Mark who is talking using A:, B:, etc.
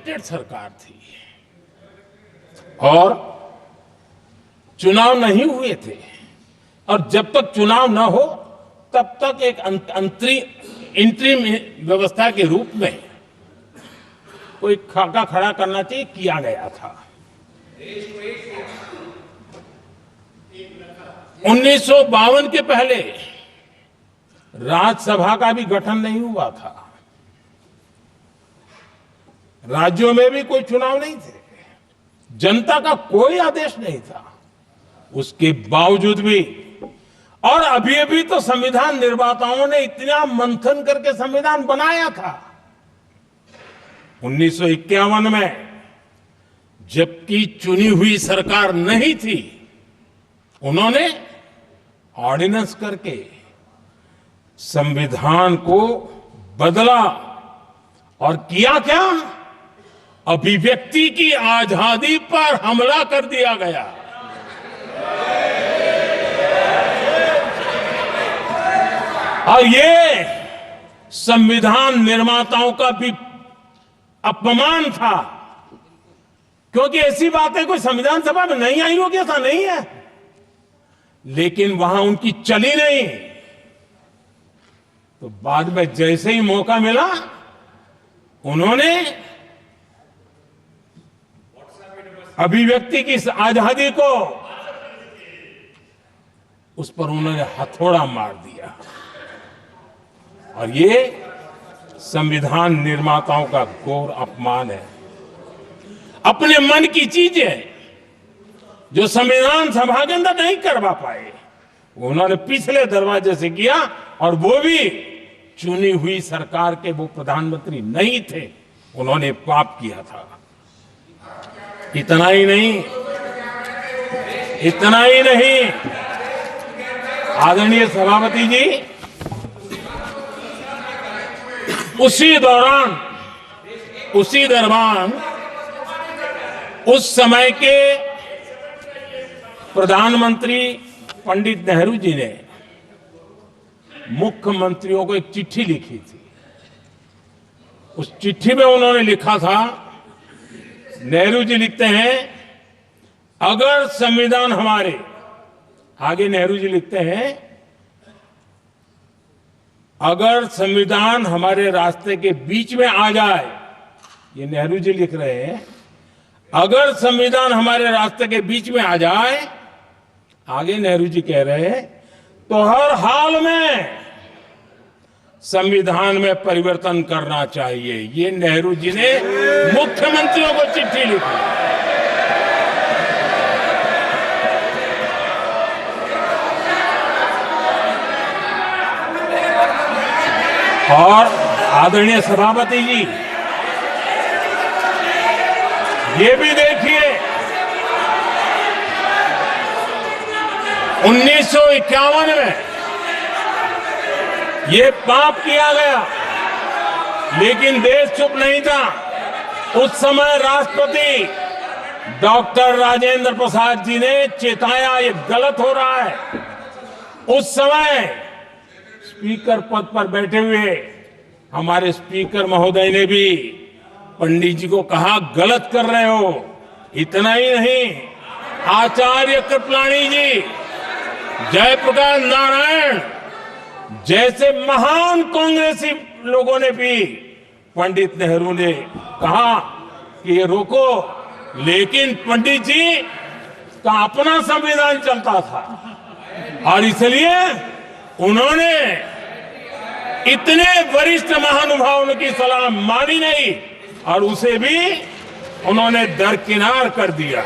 A: Elected सरकार थी और चुनाव नहीं हुए थे, और जब तक चुनाव न हो तब तक एक इंतरिम व्यवस्था के रूप में कोई खाका खड़ा करना चाहिए, किया गया था। 1952 के पहले राज्यसभा का भी गठन नहीं हुआ था, राज्यों में भी कोई चुनाव नहीं थे, जनता का कोई आदेश नहीं था। उसके बावजूद भी, और अभी तो संविधान निर्माताओं ने इतना मंथन करके संविधान बनाया था। 1951 में जबकि चुनी हुई सरकार नहीं थी, उन्होंने ऑर्डिनेंस करके संविधान को बदला और किया क्या? अभिव्यक्ति की आजादी पर हमला कर दिया गया। और ये संविधान निर्माताओं का भी अपमान था, क्योंकि ऐसी बातें कोई संविधान सभा में नहीं आई होगी, ऐसा नहीं है, लेकिन वहां उनकी चली नहीं। तो बाद में जैसे ही मौका मिला, उन्होंने अभिव्यक्ति की आजादी को, उस पर उन्होंने हथौड़ा मार दिया। और ये संविधान निर्माताओं का घोर अपमान है। अपने मन की चीजें जो संविधान सभा के अंदर नहीं करवा पाए, उन्होंने पिछले दरवाजे से किया, और वो भी चुनी हुई सरकार के वो प्रधानमंत्री नहीं थे, उन्होंने पाप किया था। इतना ही नहीं, आदरणीय सभापति जी, उसी दौरान उस समय के प्रधानमंत्री पंडित नेहरू जी ने मुख्यमंत्रियों को एक चिट्ठी लिखी थी। उस चिट्ठी में उन्होंने लिखा था, नेहरू जी लिखते हैं, अगर संविधान हमारे, आगे नेहरू जी लिखते हैं, अगर संविधान हमारे रास्ते के बीच में आ जाए, ये नेहरू जी लिख रहे हैं, अगर संविधान हमारे रास्ते के बीच में आ जाए, आगे नेहरू जी कह रहे हैं, तो हर हाल में संविधान में परिवर्तन करना चाहिए। ये नेहरू जी ने मुख्यमंत्रियों को चिट्ठी लिखी। और आदरणीय सभापति जी, ये भी देखिए, 1951 में ये पाप किया गया, लेकिन देश चुप नहीं था। उस समय राष्ट्रपति डॉक्टर राजेंद्र प्रसाद जी ने चेताया, ये गलत हो रहा है। उस समय स्पीकर पद पर बैठे हुए हमारे स्पीकर महोदय ने भी पंडित जी को कहा, गलत कर रहे हो। इतना ही नहीं, आचार्य कृपलानी जी, जयप्रकाश नारायण जैसे महान कांग्रेसी लोगों ने भी पंडित नेहरू ने कहा कि ये रोको, लेकिन पंडित जी का अपना संविधान चलता था, और इसलिए उन्होंने इतने वरिष्ठ महानुभावों की सलाह मानी नहीं, और उसे भी उन्होंने दरकिनार कर दिया।